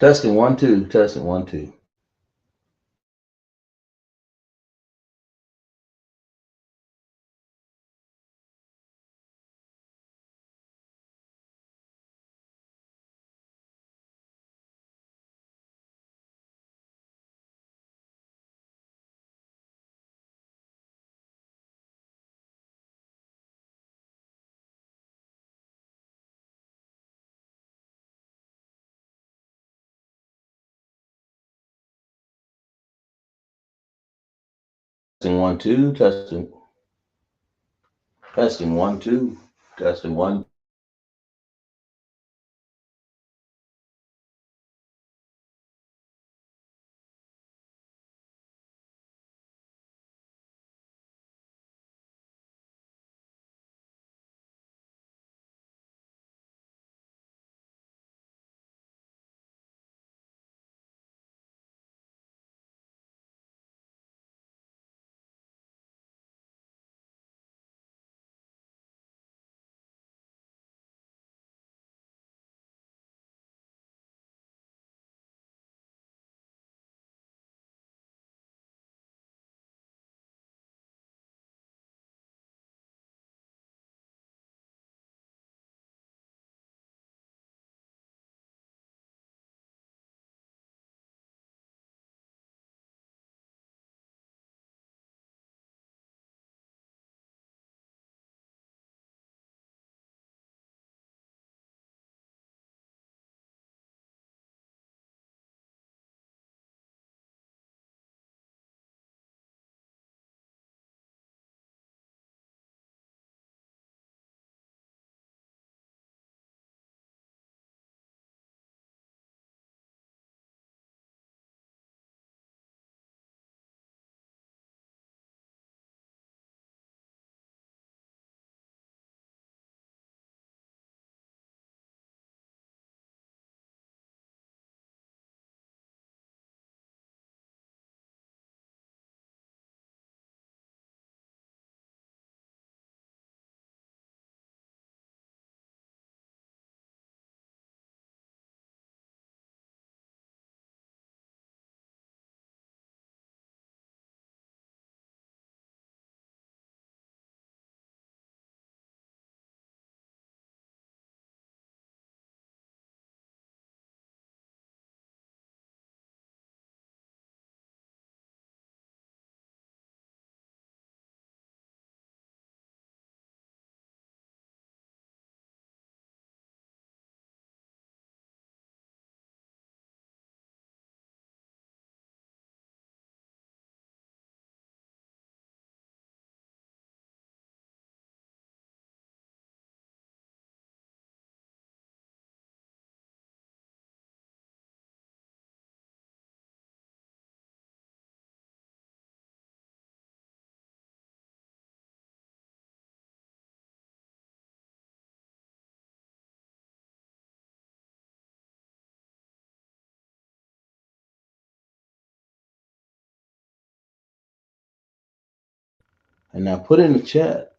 Testing 1 2. Testing 1 2. Testing 1 2. Testing 1 2. Testing 1. And now put in the chat.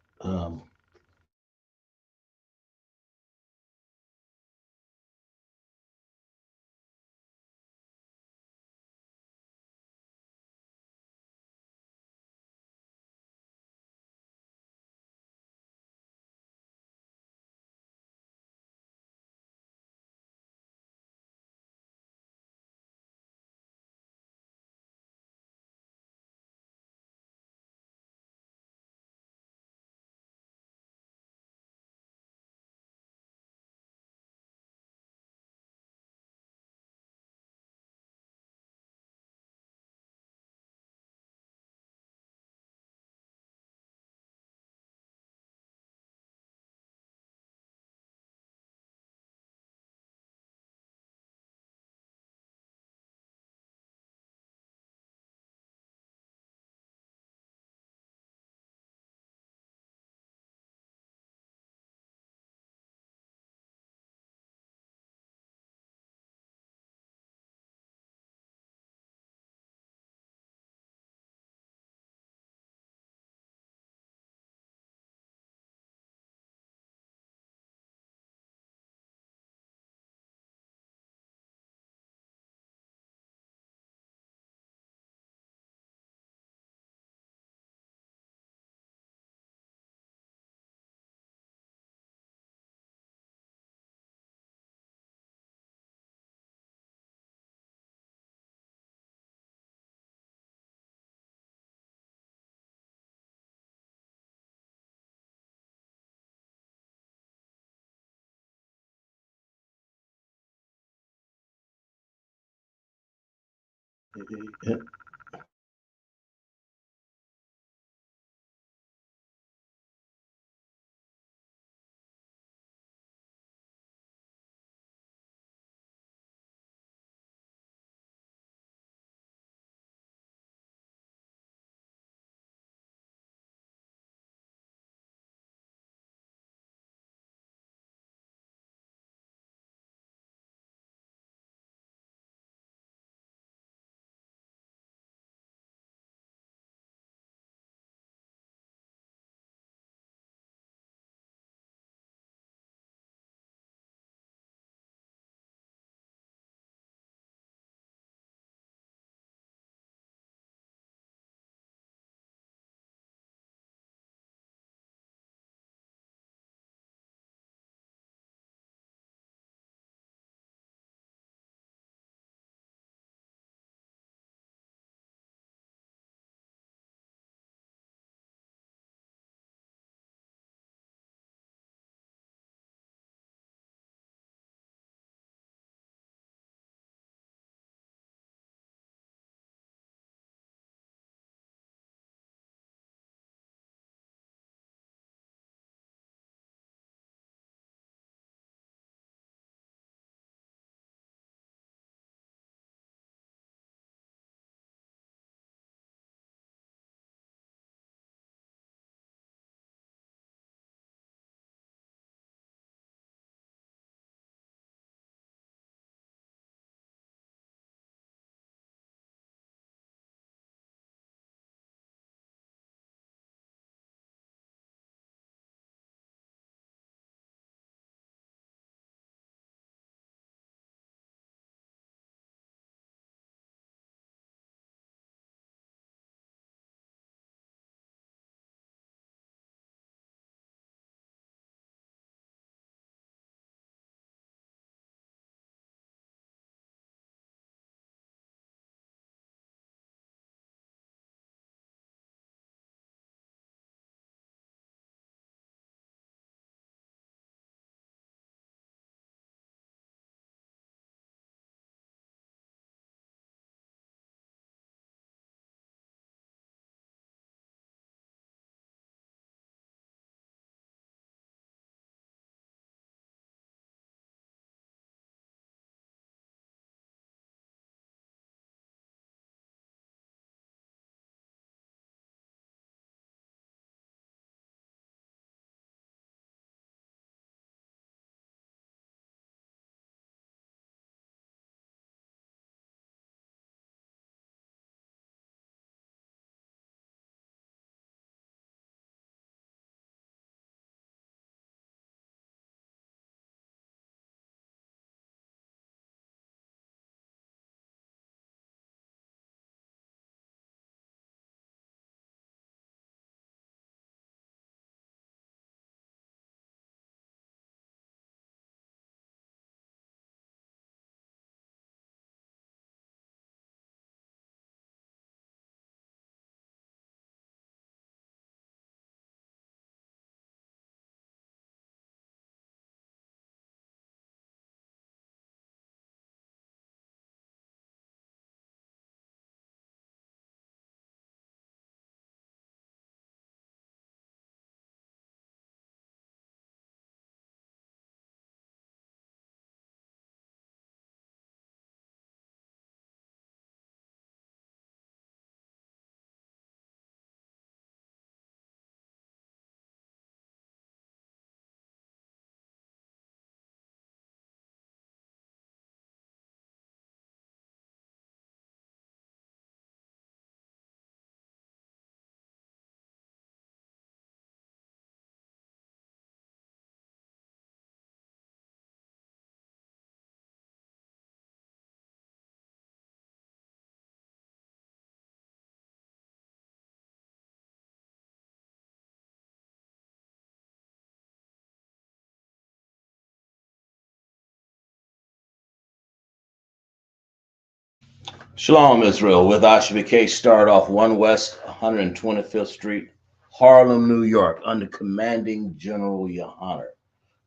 Shalom, Israel. With ISUPK, start off 1 West 125th Street, Harlem, New York, under commanding General Yahanna,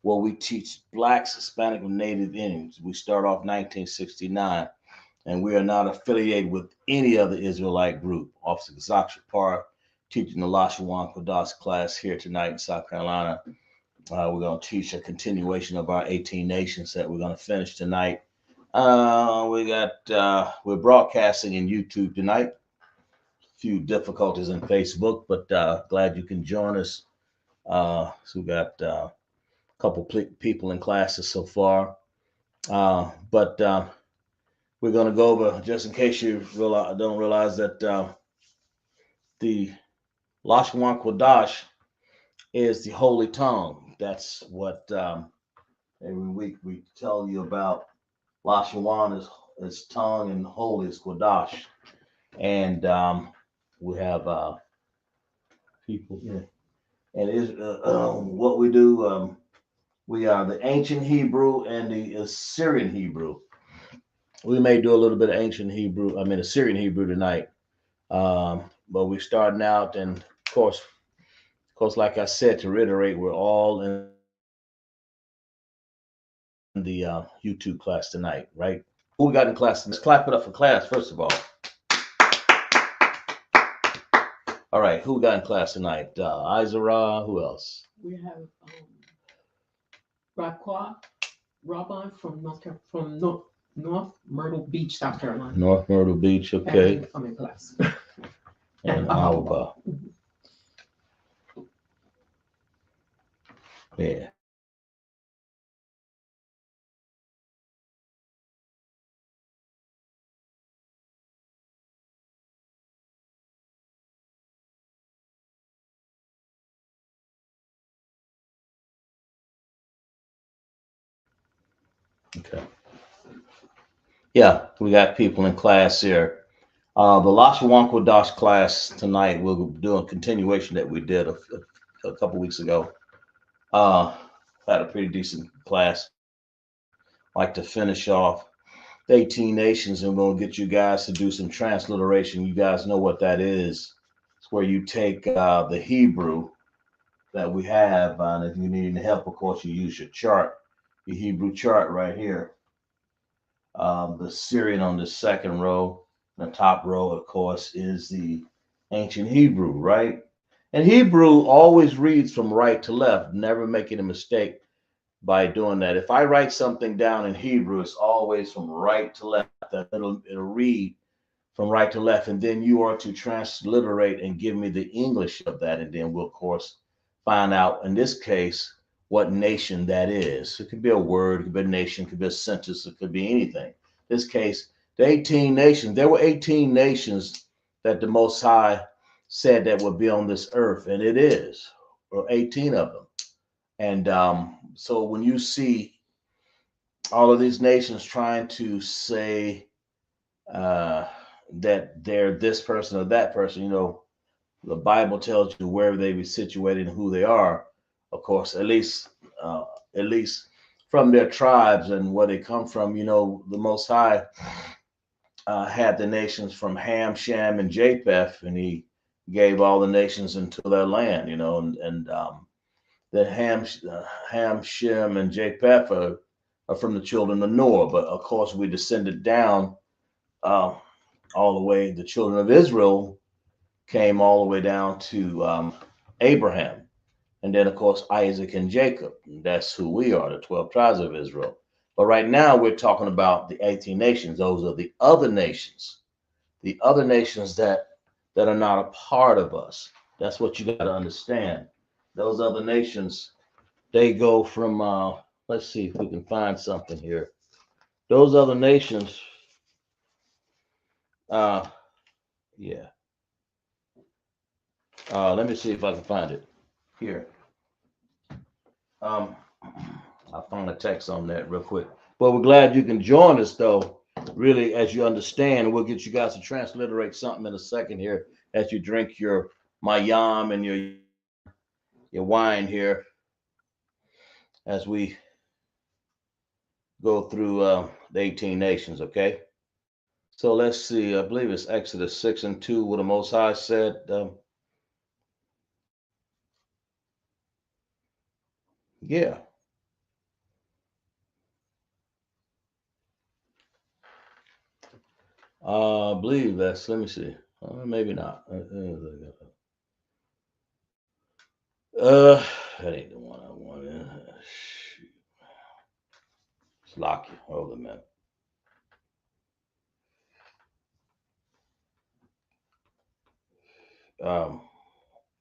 where we teach blacks, Hispanic, and Native Indians. We start off 1969. and we are not affiliated with any other Israelite group. Officer Zakshapar teaching the Lashawan Qadash class here tonight in South Carolina. We're going to teach a continuation of our 18 nations that we're going to finish tonight. We're broadcasting in YouTube tonight. A few difficulties in Facebook, but glad you can join us. So we got a couple people in classes so far. But we're going to go over, just in case you don't realize that the Lashawan Qadash is the holy tongue. That's what every week we tell you about. Lashawan is tongue and holy is Qadash. And we have people here. And what we do, we are the ancient Hebrew and the Assyrian Hebrew. We may do a little bit of Assyrian Hebrew tonight. But we're starting out, and of course, like I said, to reiterate, we're all in the YouTube class tonight, right? Who we got in class? Let's clap it up for class, first of all. All right, who we got in class tonight? Izara, who else? We have Raquel Robin from North Myrtle Beach, South Carolina. North Myrtle Beach, okay. I'm in class. And Alba. Yeah. Okay. Yeah, we got people in class here. The Lashawan Qadash class tonight, we'll do a continuation that we did a couple weeks ago. Had a pretty decent class. Like to finish off the 18 nations, and we're going to get you guys to do some transliteration. You guys know what that is. It's where you take the Hebrew that we have, and if you need any help, of course, you use your chart, your Hebrew chart right here. The Syrian on the second row, the top row, of course, is the ancient Hebrew, right? And Hebrew always reads from right to left, never making a mistake by doing that. If I write something down in Hebrew, it's always from right to left. It'll read from right to left, and then you are to transliterate and give me the English of that, and then we'll of course find out in this case what nation that is. It could be a word, it could be a nation, it could be a sentence, it could be anything. In this case, the 18 nations, there were 18 nations that the Most High said that would be on this earth, and it is, or 18 of them. And so when you see all of these nations trying to say that they're this person or that person, the Bible tells you where they be situated and who they are. Of course, at least from their tribes and where they come from. The Most High had the nations from Ham, Shem, and Japheth, and He gave all the nations into their land. And the Ham, Shem, and Japheth are from the children of Noah, but of course we descended down all the way. The children of Israel came all the way down to Abraham, and then of course Isaac and Jacob. And that's who we are, the 12 tribes of Israel. But right now we're talking about the 18 nations. Those are the other nations, that are not a part of us. That's what you got to understand. Those other nations, they go from let's see if we can find something here. Those other nations, uh yeah, let me see if I can find it here. um I found a text on that real quick, but we're glad you can join us though, really, as you understand. We'll get you guys to transliterate something in a second here as you drink your mayam and your wine here as we go through the 18 nations, okay? So let's see. I believe it's Exodus 6:2, where the Most High said, yeah. I believe that's. Let me see. Maybe not. Uh, that ain't the one I wanted. Shoot. It's Locky. Hold a minute.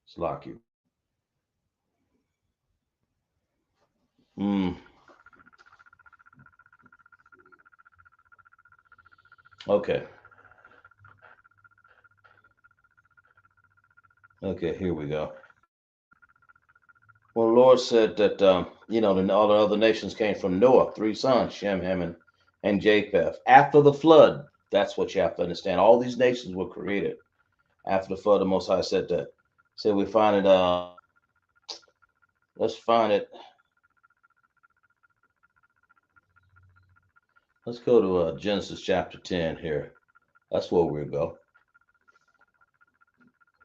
It's Locky. Mm, okay. Okay. Here we go. Well, the Lord said that all the other nations came from Noah, three sons, Shem, Ham, and Japheth. After the flood, that's what you have to understand. All these nations were created after the flood. The Most High said that. Said we find it. Let's find it. Let's go to Genesis chapter 10 here. That's where we'll go.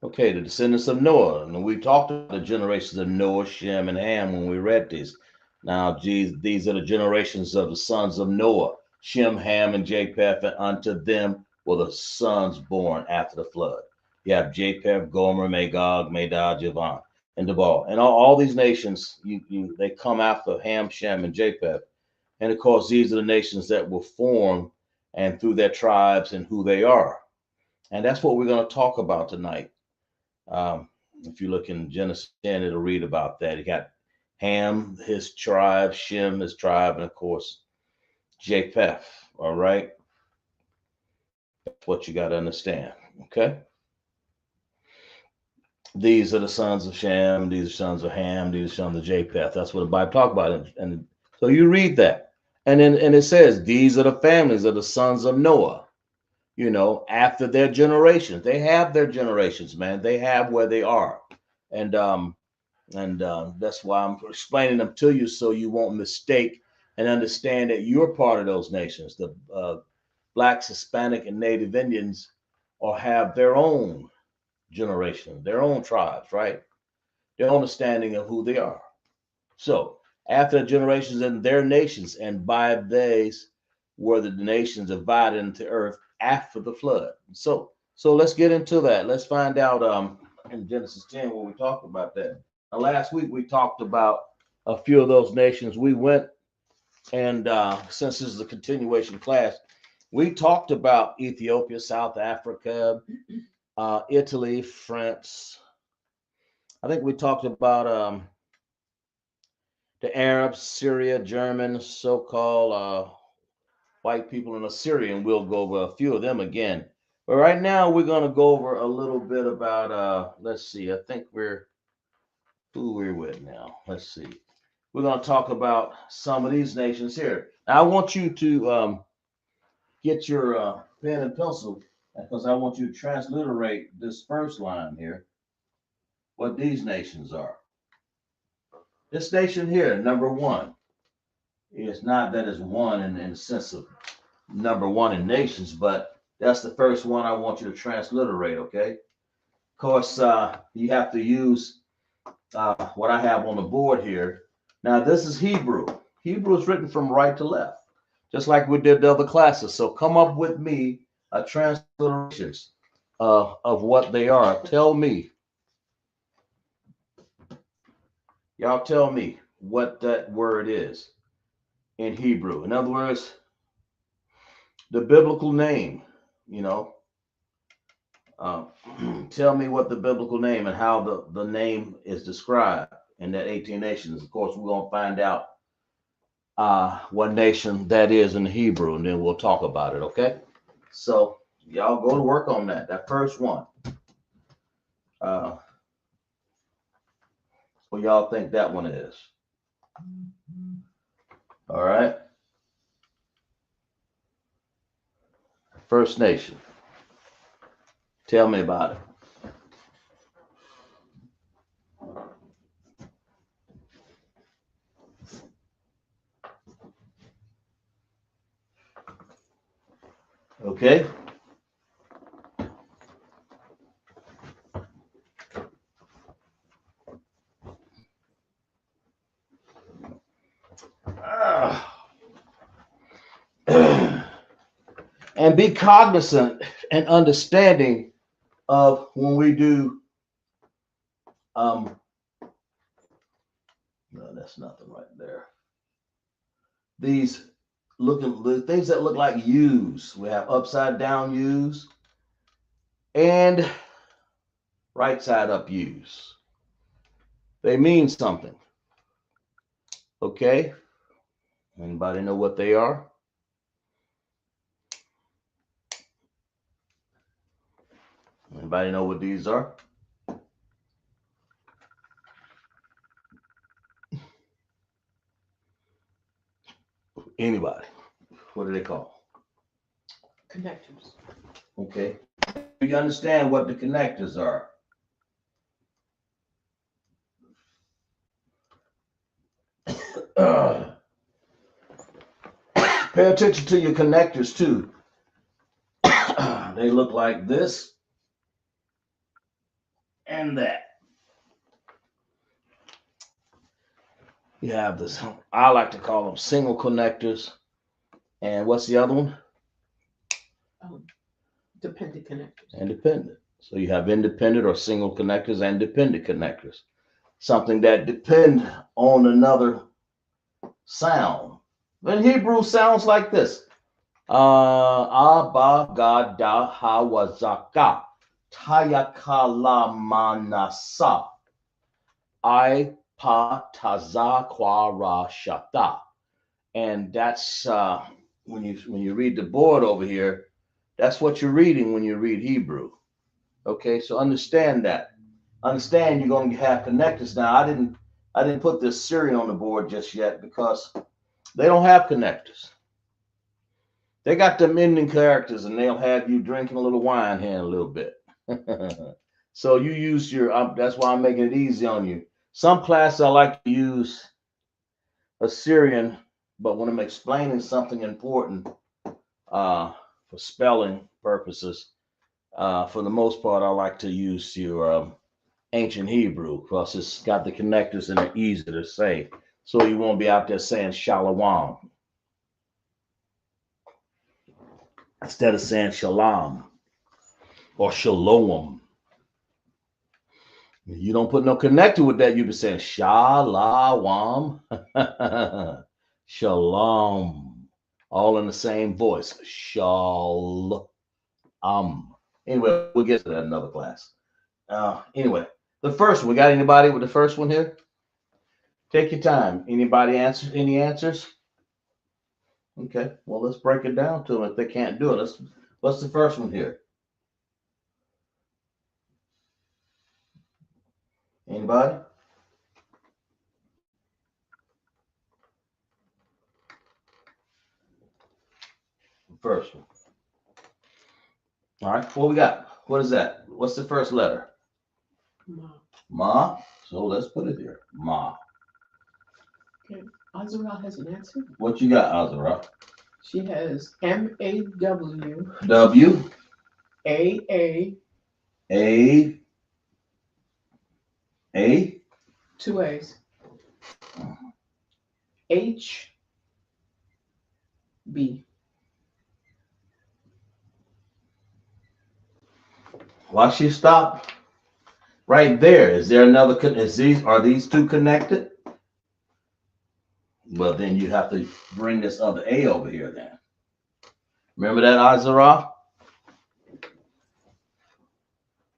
Okay, the descendants of Noah. And we talked about the generations of Noah, Shem, and Ham when we read these. Now, these are the generations of the sons of Noah, Shem, Ham, and Japheth, and unto them were the sons born after the flood. You have Japheth, Gomer, Magog, Madai, Javan, and Jabal. And all these nations, they come after Ham, Shem, and Japheth. And of course, these are the nations that were formed and through their tribes and who they are. And that's what we're going to talk about tonight. If you look in Genesis 10, it'll read about that. You got Ham, his tribe, Shem, his tribe, and of course, Japheth. All right. That's what you got to understand. Okay. These are the sons of Shem. These are sons of Ham. These are sons of Japheth. That's what the Bible talks about. And so you read that. And it says, these are the families of the sons of Noah, after their generations. They have their generations, man. They have where they are. And that's why I'm explaining them to you so you won't mistake and understand that you're part of those nations. The Blacks, Hispanic, and Native Indians or have their own generation, their own tribes, right? Their understanding of who they are. So after the generations and their nations, and by these were the nations divided into earth after the flood. So let's get into that. Let's find out in Genesis 10 where we talked about that. Now, last week we talked about a few of those nations. We went and since this is a continuation class, we talked about Ethiopia, South Africa, Italy, France. I think we talked about the Arabs, Syria, Germans, so-called white people in Assyria, and we'll go over a few of them again. But right now, we're going to go over a little bit about, let's see, I think who we're with now. Let's see. We're going to talk about some of these nations here. Now, I want you to get your pen and pencil because I want you to transliterate this first line here, what these nations are. This nation here, number one, it's not that it's one in the sense of number one in nations, but that's the first one I want you to transliterate, okay? Of course, you have to use what I have on the board here. Now, this is Hebrew. Hebrew is written from right to left, just like we did the other classes. So come up with me a transliterations of what they are. Tell me. Y'all tell me what that word is in Hebrew. In other words, the biblical name, you know. Uh, tell me what the biblical name and how the name is described in that 18 nations. Of course, we're going to find out what nation that is in Hebrew, and then we'll talk about it, okay? So, y'all go to work on that. That first one. What y'all think that one is? All right. First nation. Tell me about it. Okay. And And be cognizant and understanding of when we do, no, that's nothing right there. These looking the things that look like U's. We have upside down U's and right side up U's. They mean something. Okay? Anybody know what they are? Anybody know what these are? Anybody? What do they call? Connectors. Okay. Do you understand what the connectors are? Pay attention to your connectors too. They look like this and that. You have this, I like to call them single connectors. And what's the other one? Dependent connectors. Independent. So you have independent or single connectors and dependent connectors. Something that depend on another sound. In Hebrew sounds like this. Abba gada hawazaka tayakala manasa I pa taza kwara shata. And that's when you read the board over here, that's what you're reading when you read Hebrew. Okay, so understand that. Understand you're going to have connectors. Now I didn't put this Syrian on the board just yet because they don't have connectors. They got them ending characters, and they'll have you drinking a little wine here in a little bit. So you use your. That's why I'm making it easy on you. Some classes I like to use Assyrian, but when I'm explaining something important for spelling purposes, for the most part, I like to use your ancient Hebrew because it's got the connectors and they're easy to say. So you won't be out there saying shalom instead of saying shalom or shalom. You don't put no connector with that, you be saying shalom, shalom, all in the same voice. Shalom. Anyway, we'll get to that in another class. Anyway, the first one. We got anybody with the first one here? Take your time. Anybody answer? Any answers? Okay. Well, let's break it down to them. If they can't do it, what's the first one here? Anybody? First one. All right. What we got? What is that? What's the first letter? Ma. Ma. So let's put it here. Ma. Okay. Azura has an answer. What you got, Azura? She has MAW. W. AA. A. A. Two A's. HB. Why she stop right there? Is there another? Are these two connected? Well, then you have to bring this other A over here. Then remember that Azara?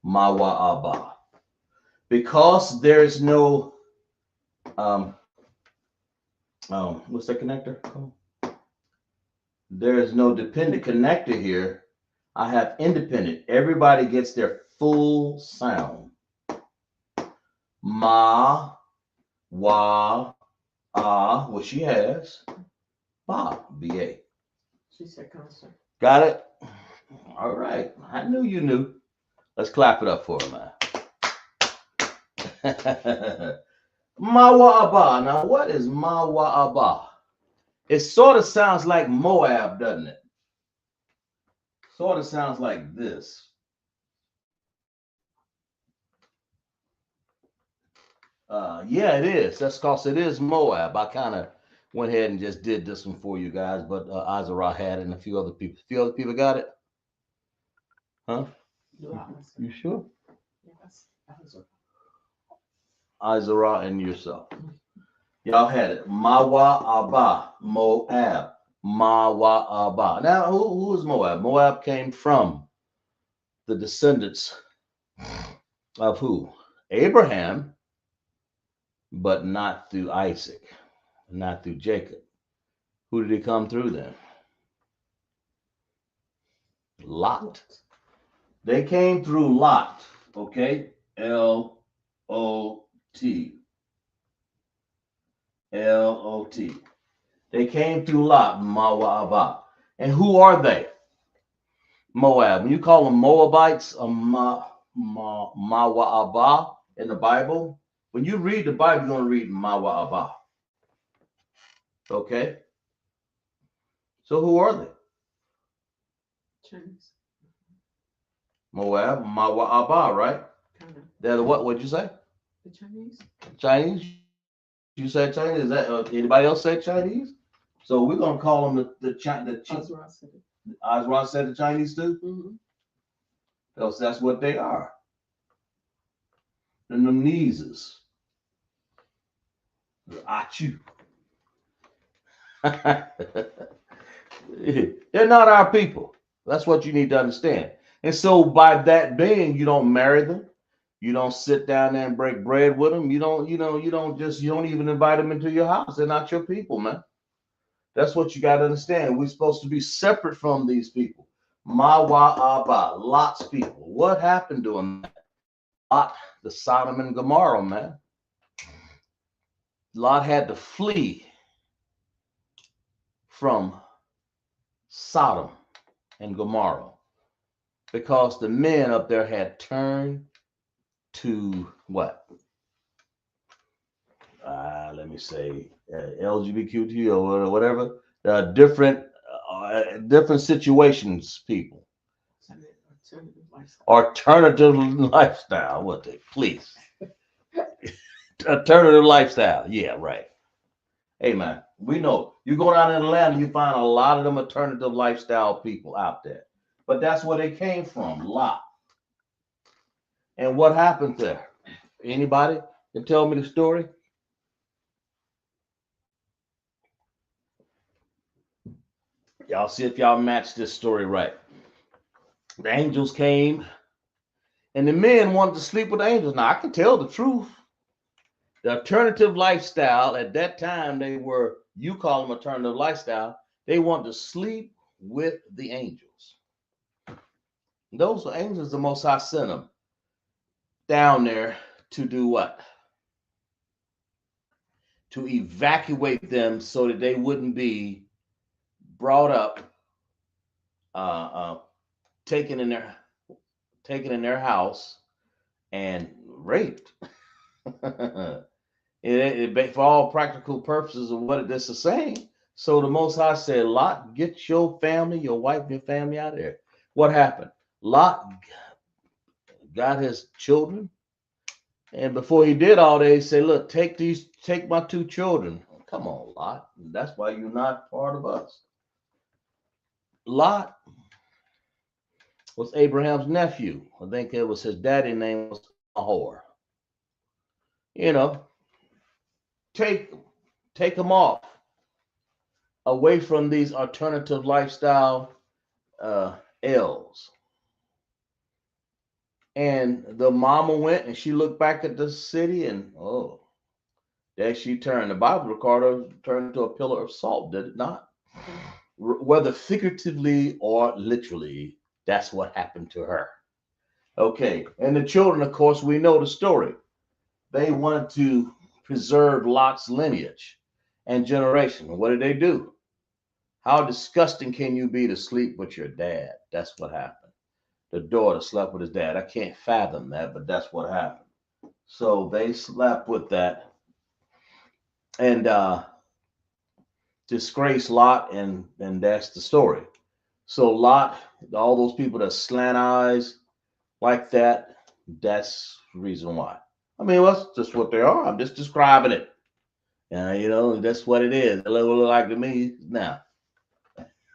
Mawa'aba. Because there is no what's that connector? There is no dependent connector here. I have independent. Everybody gets their full sound. Ma, wa, what she has. Ba, B-A. She said concert. Got it? All right. I knew you knew. Let's clap it up for her, man. Mawa'aba. Now, what is Mawa'aba? It sort of sounds like Moab, doesn't it? Sort of sounds like this. Yeah, it is. That's because it is Moab. I kind of Went ahead and just did this one for you guys, but Azara had it and a few other people. A few other people got it, huh? You sure? Yes, that was Azara and yourself. Y'all had it. Mawa Abba, Moab. Mawa Abba. Now, who is Moab? Moab came from the descendants of who? Abraham, but not through Isaac, not through Jacob. Who did he come through then? Lot. They came through Lot, okay? L-O-T. L-O-T. They came through Lot, Mawa'aba. And who are they? Moab. When you call them Moabites or Mawa'aba in the Bible, when you read the Bible, you're going to read Mawa'aba. Okay? So who are they? Chinese. Moab, Mawa'aba, right? Kind of. They're the what? What'd you say? The Chinese. Chinese? You said Chinese? Is that anybody else say Chinese? So we're gonna call them the Azra said it. Azra said the Chinese too. Mm-hmm. Else that's what they are. The Nuneses. Achu. They're not our people. That's what you need to understand. And so by that being, you don't marry them. You don't sit down there and break bread with them. You don't even invite them into your house. They're not your people, man. That's what you got to understand. We're supposed to be separate from these people. Mawa Abba, Lot's people. What happened to them? Lot, the Sodom and Gomorrah, man. Lot had to flee from Sodom and Gomorrah because the men up there had turned to what? Let me say LGBTQ or whatever. Different situations, people. Alternative lifestyle. What they please? Alternative lifestyle. Yeah, right. Hey man, we know you go down in Atlanta, you find a lot of them alternative lifestyle people out there. But that's where they came from, Lot. And what happened there? Anybody can tell me the story? Y'all see if y'all match this story right. The angels came, and the men wanted to sleep with the angels. Now I can tell the truth. The alternative lifestyle at that time, they were, you call them alternative lifestyle, they wanted to sleep with the angels. Those are angels, the Most High sent them down there to do what? To evacuate them so that they wouldn't be brought up, taken in their house and raped. For all practical purposes of what this is saying. So the Most High said, Lot, get your family, your wife, and your family out of there. What happened? Lot got his children, and before he did all that, he said, look, take my two children. Come on, Lot. That's why you're not part of us. Lot was Abraham's nephew. I think it was his daddy name was Nahor. You know, take them off away from these alternative lifestyle L's. And the mama went and she looked back at the city and oh, there she turned. The Bible recorded her turned into a pillar of salt, did it not? Whether figuratively or literally, that's what happened to her. Okay, and the children, of course, we know the story. They wanted to preserve Lot's lineage and generation. What did they do? How disgusting can you be to sleep with your dad? That's what happened. The daughter slept with his dad. I can't fathom that, but that's what happened. So they slept with that and disgraced Lot, and that's the story. So Lot, all those people that slant eyes like that, that's the reason why. I mean, that's just what they are. I'm just describing it. That's what it is. It look like to me now.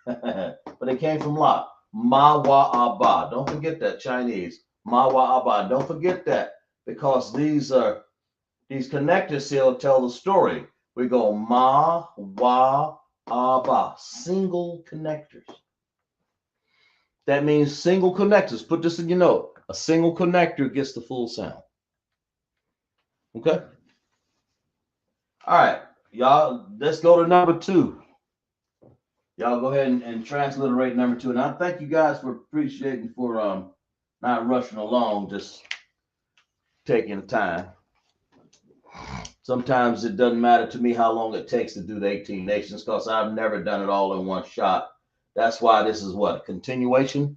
But it came from La. Ma wa aba. Don't forget that Chinese. Ma wa aba. Don't forget that because these connectors here tell the story. We go ma wa aba. Single connectors. That means single connectors. Put this in your note. A single connector gets the full sound. Okay? All right. Y'all, let's go to number 2. Y'all go ahead and transliterate number 2. And I thank you guys for appreciating for not rushing along, just taking the time. Sometimes it doesn't matter to me how long it takes to do the 18 nations because I've never done it all in one shot. That's why this is what? A continuation?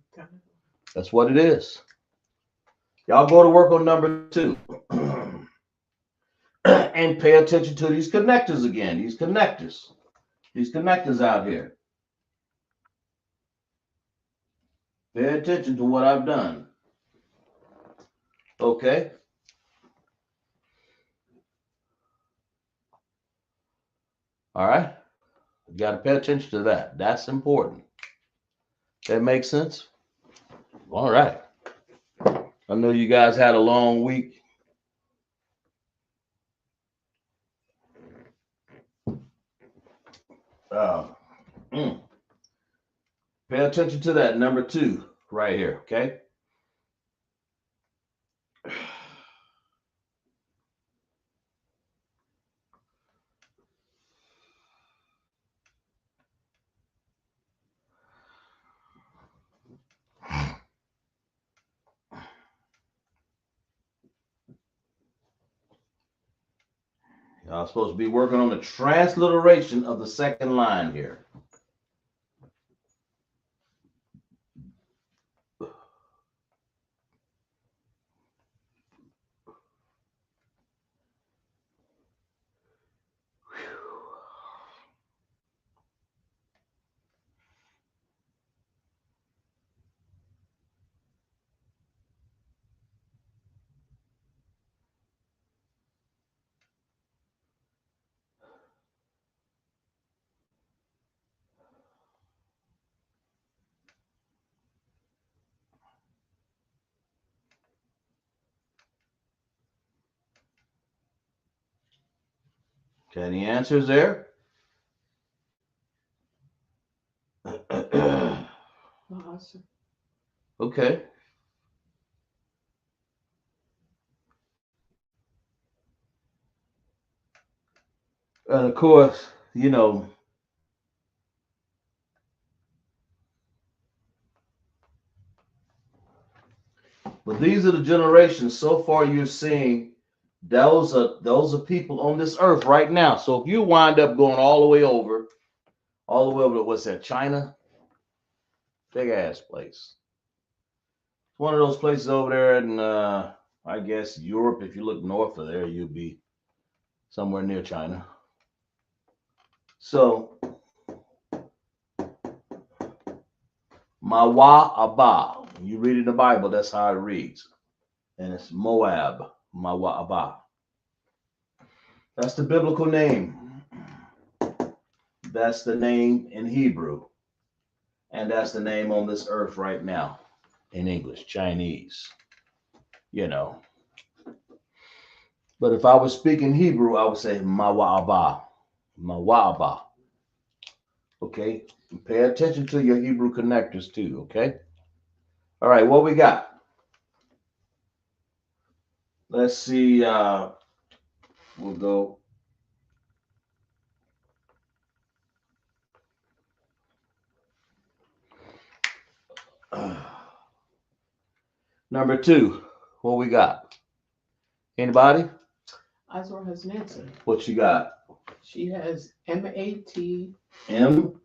That's what it is. Y'all go to work on number 2. And pay attention to these connectors again. These connectors out here. Pay attention to what I've done. Okay. All right. You got to pay attention to that. That's important. That makes sense? All right. I know you guys had a long week. Pay attention to that number 2 right here, okay? Y'all supposed to be working on the transliteration of the second line here. Okay, any answers there? Okay. And of course, but these are the generations so far you're seeing. Those are people on this earth right now. So if you wind up going all the way over to what's that, China? Big ass place. It's one of those places over there in I guess Europe. If you look north of there, you'll be somewhere near China. So Mawa Abba. When you read in the Bible, that's how it reads. And it's Moab, Mawa Abba. That's the biblical name. That's the name in Hebrew. And that's the name on this earth right now in English, Chinese. But if I was speaking Hebrew, I would say Mawaba. Mawaba. Okay? And pay attention to your Hebrew connectors too, okay? All right, what we got? Let's see. We'll go. Number 2, what we got? Anybody? Izor has an answer. What you got? She has M-A-T. M-A-T.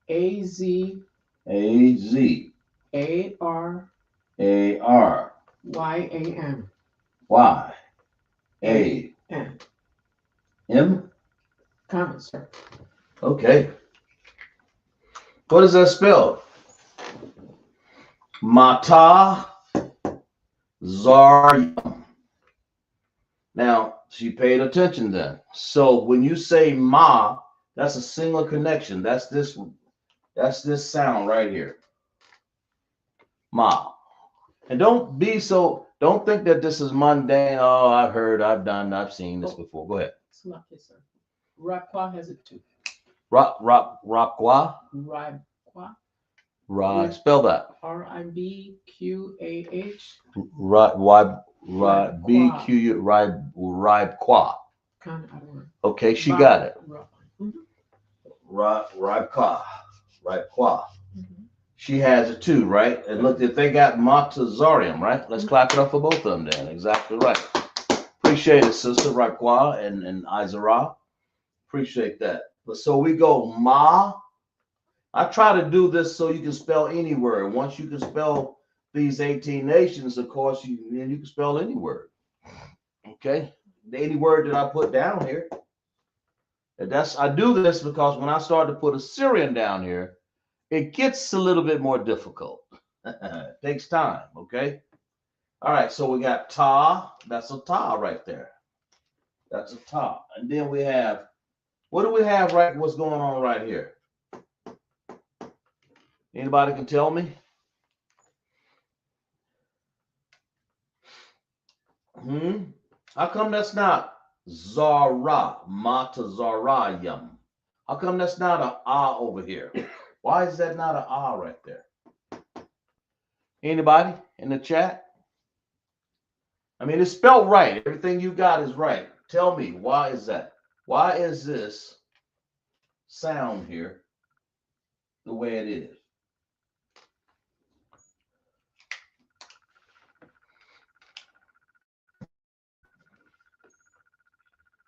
A-Z. A-Z. A-R. A-R. Y-A-N. Y-A-N. M? Comment, sir. Okay. What does that spell? Mata Zaryam. Now, She paid attention then. So when you say ma, that's a single connection. That's this sound right here. Ma. And don't think that this is mundane. Oh, I've heard, I've done, I've seen this before. Go ahead. It's not this, sir. Rapqua has it too. Rapqua. Rapqua. Right. Spell that. Ribqah. Right. BQ. Ribqua. Kind of, I don't know. Okay, she got it. Mm-hmm. Ribqua. Ribqua. Mm-hmm. She has it too, right? And look, if they got Montazorium, right? Let's clap it up for both of them then. Exactly right. Appreciate it, sister Ribqua and Izara. Appreciate that. But so we go ma. I try to do this so you can spell any word. Once you can spell these 18 nations, of course, you can spell any word. Okay? Any word that I put down here. And I do this because when I start to put Assyrian down here, it gets a little bit more difficult. It takes time, okay? All right, so we got ta. That's a ta right there. That's a ta. And then we have, what do we have right? What's going on right here? Anybody can tell me? How come that's not Zara, Mata Zarayam? How come that's not a ah over here? Why is that not a ah right there? Anybody in the chat? I mean, it's spelled right. Everything you got is right. Tell me, why is that? Why is this sound here the way it is?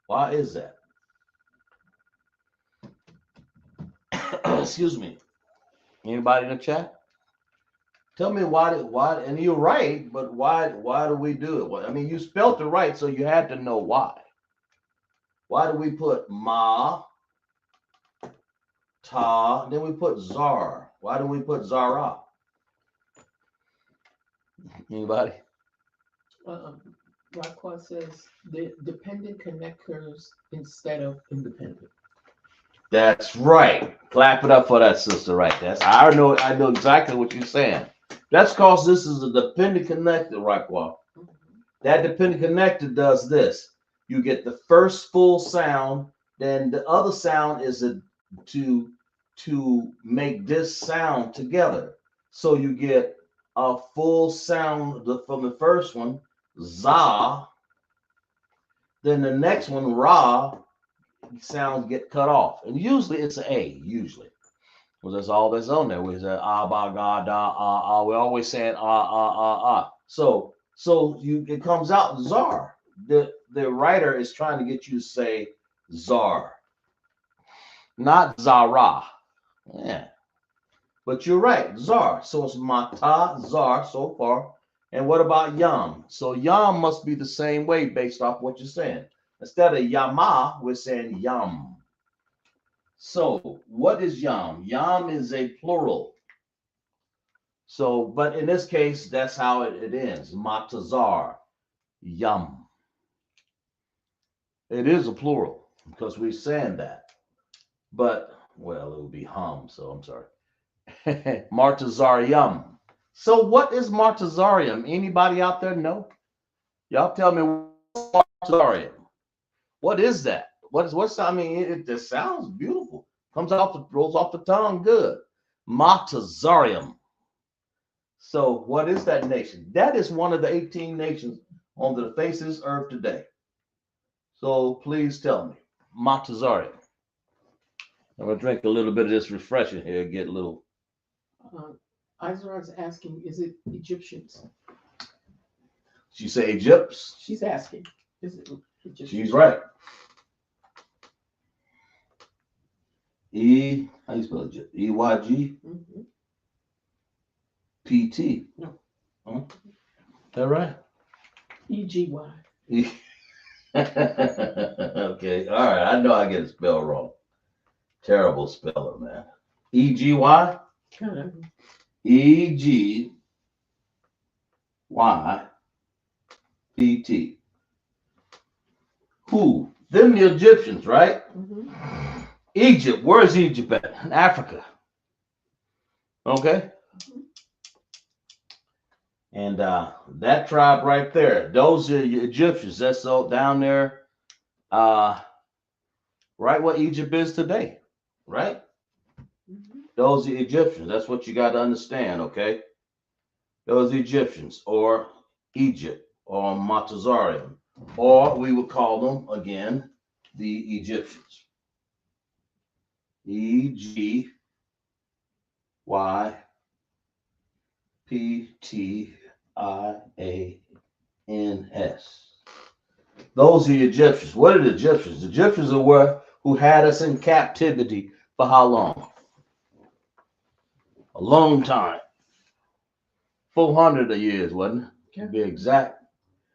Why is that? Excuse me. Anybody in the chat? Tell me why, and you're right, but why do we do it? Well, I mean, you spelled it right, so you had to know why. Why do we put ma, ta, then we put zar? Why do we put zara? Anybody? Rapqua says the dependent connectors instead of independent. That's right. Clap it up for that sister right there. I know exactly what you're saying. That's because this is a dependent connector, right, Wall? Mm-hmm. That dependent connector does this. You get the first full sound, then the other sound is to make this sound together. So you get a full sound from the first one, za. Then the next one, ra, sounds get cut off. And usually it's an A, usually. Well, that's all that's on there. We say ah ba ga da ah ah. We're always saying ah ah ah ah. So it comes out zar. The writer is trying to get you to say zar, not zara. Yeah. But you're right, zar. So it's mata zar so far. And what about yam? So yam must be the same way based off what you're saying. Instead of yama, we're saying yam. So what is yam? Yam is a plural. So, but in this case, that's how it ends. Matazar, yam. It is a plural because we're saying that. But, well, it would be hum, so I'm sorry. Martazarium. So what is Martazarium? Anybody out there know? Y'all tell me what's Martazarium. What is that? What's I mean, it just sounds beautiful. Rolls off the tongue good. Martazarium. So what is that nation? That is one of the 18 nations on the face of this earth today. So please tell me. Montazari. I'm going to drink a little bit of this refreshing here, get a little. Izra's asking, is it Egyptians? She say Egypts? She's asking, is it Egyptians? She's right. How you spell Egypt? EYG? Mm-hmm. PT. No. Huh? Is that right? EGY. Okay. All right. I know I get it spelled wrong. Terrible speller, man. EGY? EGY PT. Who? Them the Egyptians, right? Mm-hmm. Egypt. Where's Egypt at? In Africa. Okay. And that tribe right there, those are your Egyptians. That's all down there, uh, right where Egypt is today, right? Mm-hmm. Those are Egyptians. That's what you got to understand, okay? Those Egyptians, or Egypt, or Matazarian, or we would call them again the Egyptians. Egyptians. Those are the Egyptians. What are the Egyptians? The Egyptians are where who had us in captivity for how long? A long time. 400 years, wasn't it? To Okay. be exact.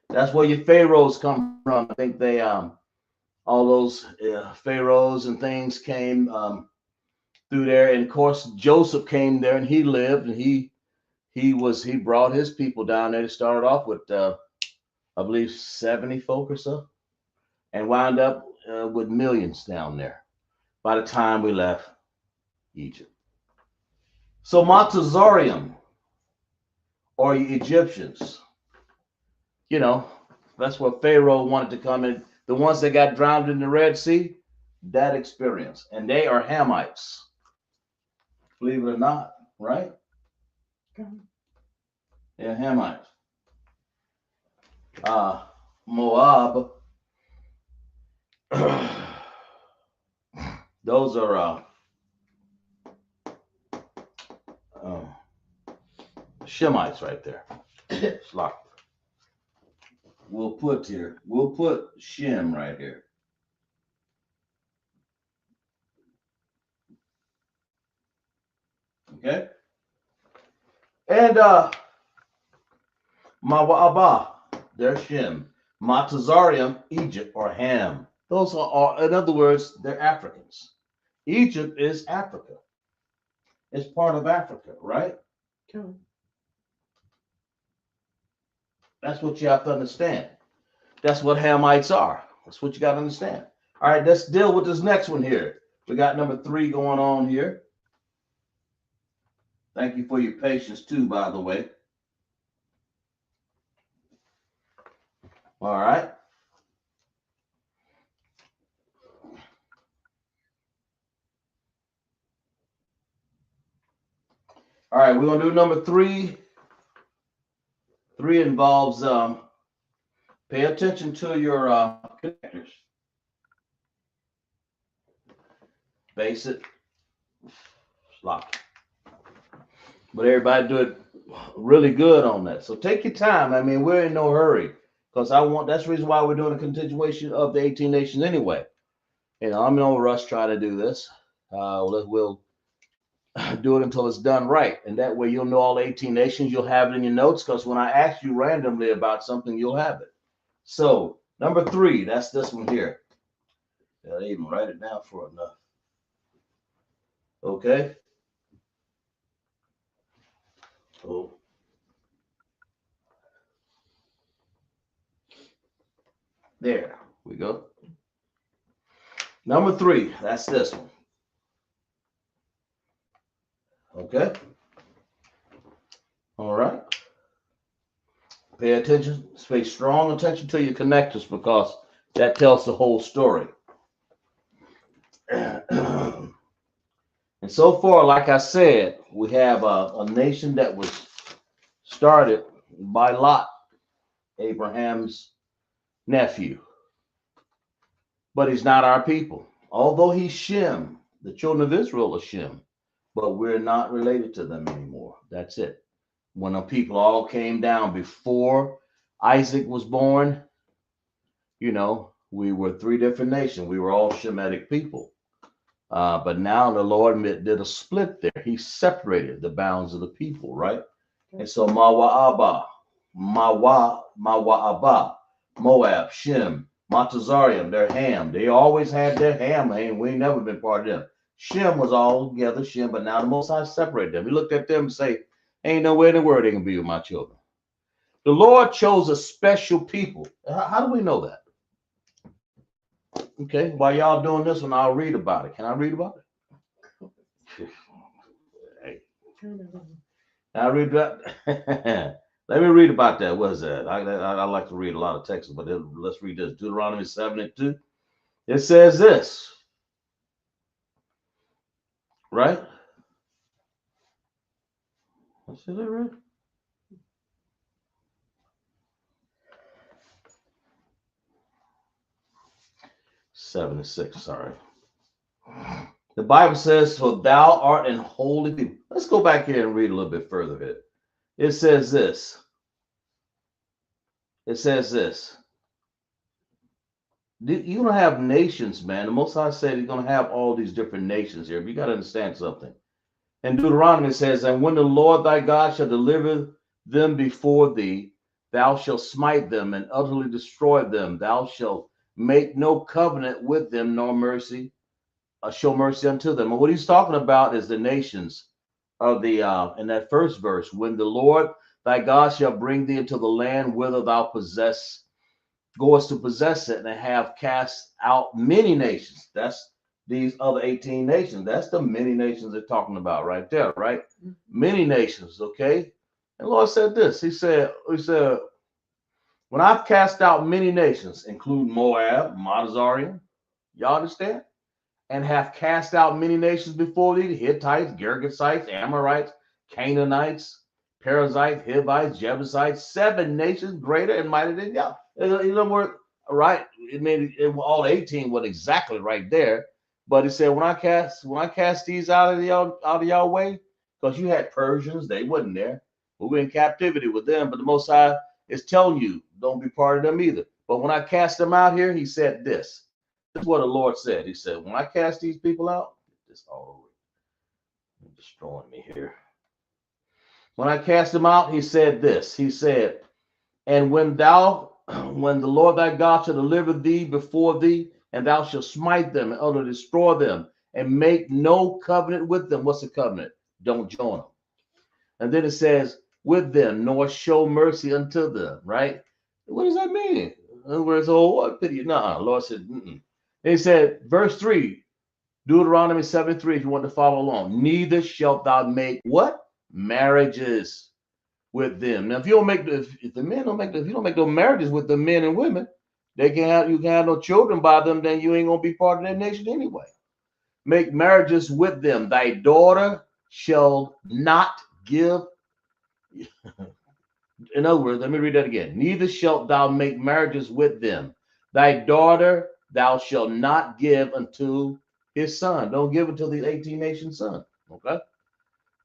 That's where your pharaohs come from. I think they all those pharaohs and things came through there, and of course Joseph came there and he lived, and he brought his people down there. He started off with I believe 70 folk or so, and wound up with millions down there by the time we left Egypt. So Matazarium, or Egyptians, you know, that's what Pharaoh wanted to come in. The ones that got drowned in the Red Sea, that experience. And they are Hamites, believe it or not, right? Okay. They're Hamites. Moab, those are uh, Shemites right there. Slock. We'll put Shem right here. Okay? And Mawa'aba, they're Shem. Matazarium, Egypt or Ham. Those are, in other words, they're Africans. Egypt is Africa. It's part of Africa, right? Okay. That's what you have to understand. That's what Hamites are. That's what you got to understand. All right, let's deal with this next one here. We got number 3 going on here. Thank you for your patience too, by the way. All right. All right, we're gonna do number 3. 3 involves pay attention to your connectors. Basic, sloppy. But everybody do it really good on that. So take your time. I mean, we're in no hurry because that's the reason why we're doing a continuation of the 18 nations anyway. You know, I'm in no rush trying to do this. We'll do it until it's done right. And that way you'll know all 18 nations. You'll have it in your notes because when I ask you randomly about something, you'll have it. So, number 3, that's this one here. I didn't even write it down for enough. Okay. Oh. There we go. Number 3, that's this one. Okay. All right. Pay attention, pay strong attention to your connectors because that tells the whole story. And so far, like I said, we have a nation that was started by Lot, Abraham's nephew. But he's not our people. Although he's Shem, the children of Israel are Shem, but we're not related to them anymore. That's it. When the people all came down before Isaac was born, you know, we were 3 different nations. We were all Shemitic people. But now the Lord did a split there. He separated the bounds of the people, right? And so Mawa'aba, Moab, Shem, Matazarium, they're Ham. They always had their Ham name. We ain't never been part of them. Shem was all together, Shem, but now the Most High separated them. He looked at them and say, ain't no way in the world they can be with my children. The Lord chose a special people. How do we know that? Okay, while y'all doing this one, I'll read about it. Can I read about it? Hey, I read that. Let me read about that. What is that? I like to read a lot of texts, but let's read this. Deuteronomy 7:2. It says this, right? I said that right. 7:6. Sorry. The Bible says, "For thou art an holy people." Let's go back here and read a little bit further here. It says this. It says this. You're gonna have nations, man. The Most High said He's gonna have all these different nations here. But you gotta understand something. And Deuteronomy says, "And when the Lord thy God shall deliver them before thee, thou shalt smite them and utterly destroy them. Thou shalt make no covenant with them, nor mercy, show mercy unto them." And what he's talking about is the nations of the in that first verse. When the Lord thy God shall bring thee into the land whither thou goest to possess it, and have cast out many nations. That's these other 18 nations. That's the many nations they're talking about right there, right? Many nations, okay? And the Lord said this. He said, when I've cast out many nations, including Moab, Mount, y'all understand? And have cast out many nations before thee, the Hittites, Girgashites, Amorites, Canaanites, Perizzites, Hivites, Jebusites, 7 nations greater and mightier than y'all. In other words, right? It made it all 18 was exactly right there. But he said, when I cast these out of y'all way, because you had Persians, they wasn't there. We were in captivity with them, but the Most High is telling you, don't be part of them either. But when I cast them out here, he said this. This is what the Lord said. He said, when I cast these people out, this all over. You're destroying me here. When I cast them out, he said this. He said, and when the Lord thy God shall deliver thee before thee, and thou shalt smite them and utterly destroy them, and make no covenant with them. What's the covenant? Don't join them. And then it says, with them, nor show mercy unto them, right? What does that mean? In other words, oh, what pity? No, Lord said, mm-mm. He said, verse 3, Deuteronomy 7:3, if you want to follow along, neither shalt thou make what? Marriages with them. Now, if you don't make if the men don't make if you don't make no marriages with the men and women, you can have no children by them, then you ain't gonna be part of that nation anyway. Make marriages with them. Thy daughter shall not give. In other words, let me read that again. Neither shalt thou make marriages with them. Thy daughter thou shalt not give unto his son. Don't give unto the 18 nation son. Okay.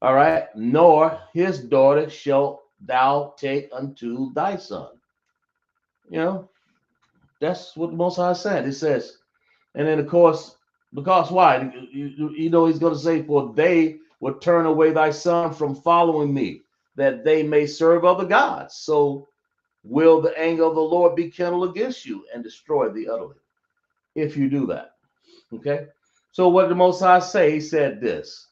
All right. Nor his daughter shalt thou take unto thy son. You know, that's what the Most High said. It says, and then of course, because why? You know, he's going to say, for they will turn away thy son from following me, that they may serve other gods. So will the anger of the Lord be kindled against you and destroy thee utterly if you do that. Okay. So what did the Most High say? He said this.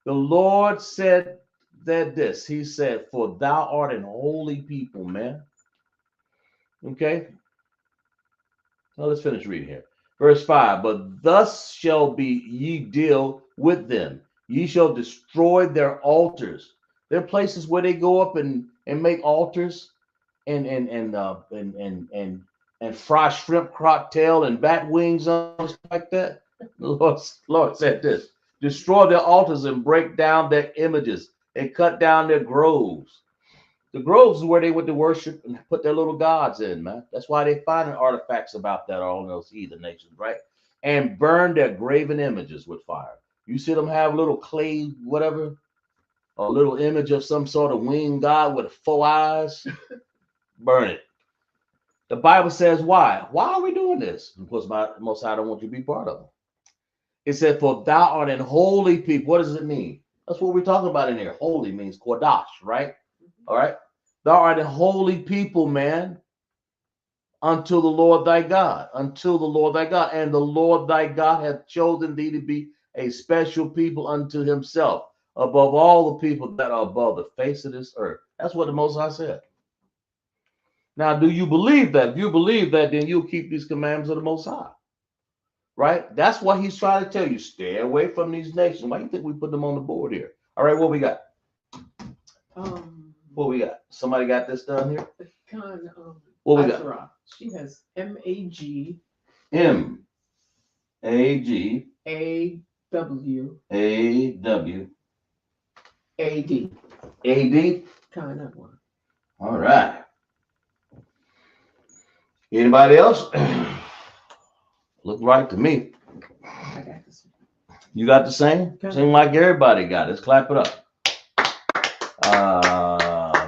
The Lord said that this. He said, for thou art an holy people, man. Okay. Now let's finish reading here. Verse 5. But thus shall be ye deal with them. Ye shall destroy their altars. There are places where they go up and make altars and fry shrimp cocktail and bat wings on like that. The Lord said this: destroy their altars and break down their images and cut down their groves. The groves is where they went to worship and put their little gods in, man. That's why they finding artifacts about that all in those heathen nations, right? And burn their graven images with fire. You see them have little clay, whatever, a little image of some sort of winged god with 4 eyes. Burn it. The Bible says why? Why are we doing this? Because Most High don't want you to be part of them. It said, for thou art an holy people. What does it mean? That's what we're talking about in here. Holy means Qadash, right? All right. Thou art a holy people, man, unto the Lord thy God, unto the Lord thy God. And the Lord thy God hath chosen thee to be a special people unto himself, above all the people that are above the face of this earth. That's what the Most High said. Now, do you believe that? If you believe that, then you'll keep these commandments of the Most High. right? That's what he's trying to tell you. Stay away from these nations. Why do you think we put them on the board here? All right, what we got? What we got? Somebody got this done here? What we got? Azra. She has MAG MAG AW AW AD. AD. Kind of one. All right. Anybody else? Look right to me. I got this. You got the same? Okay. Seem like everybody got it. Let's clap it up.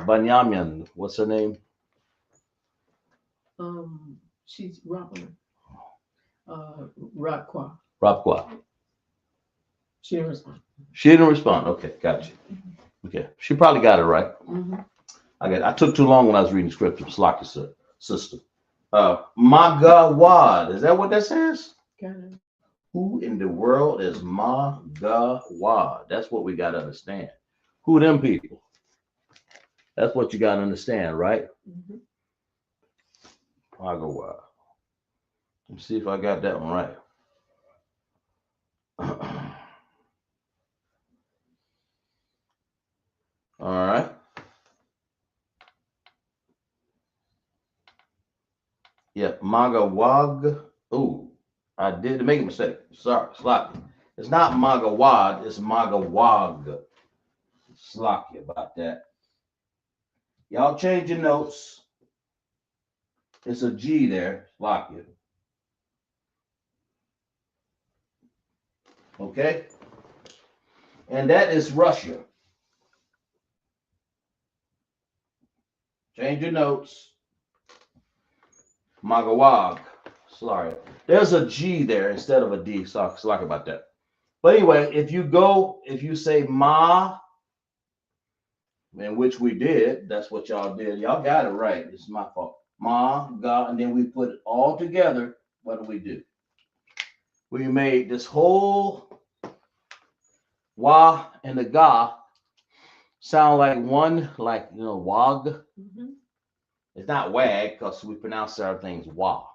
Banyamin, what's her name? She's Robin. Radqua. Rapqua. She didn't respond. She didn't respond. Okay, gotcha. Okay, she probably got it right. Mm-hmm. I took too long when I was reading scripture. Slocky's sister. Magawad. Is that what that says? Kind of. Who in the world is Magawad? That's what we got to understand. Who them people? That's what you got to understand, right? Mm-hmm. Magawad. Let's see if I got that one right. All right. Yeah, Magawag. Ooh, I did make a mistake. Sorry, sloppy. It's not Magawad, it's Magawag. Sloppy about that. Y'all change your notes. It's a G there, sloppy. Okay? And that is Russia. Change your notes. Magawag. Sorry. There's a G there instead of a D. Sorry about that. But anyway, if you say Ma, in which we did, that's what y'all did. Y'all got it right. It's my fault. Ma, God, and then we put it all together. What do? We made this whole Wa and the Ga sound like one, like, Wag. Mm-hmm. It's not Wag because we pronounce our things Wa.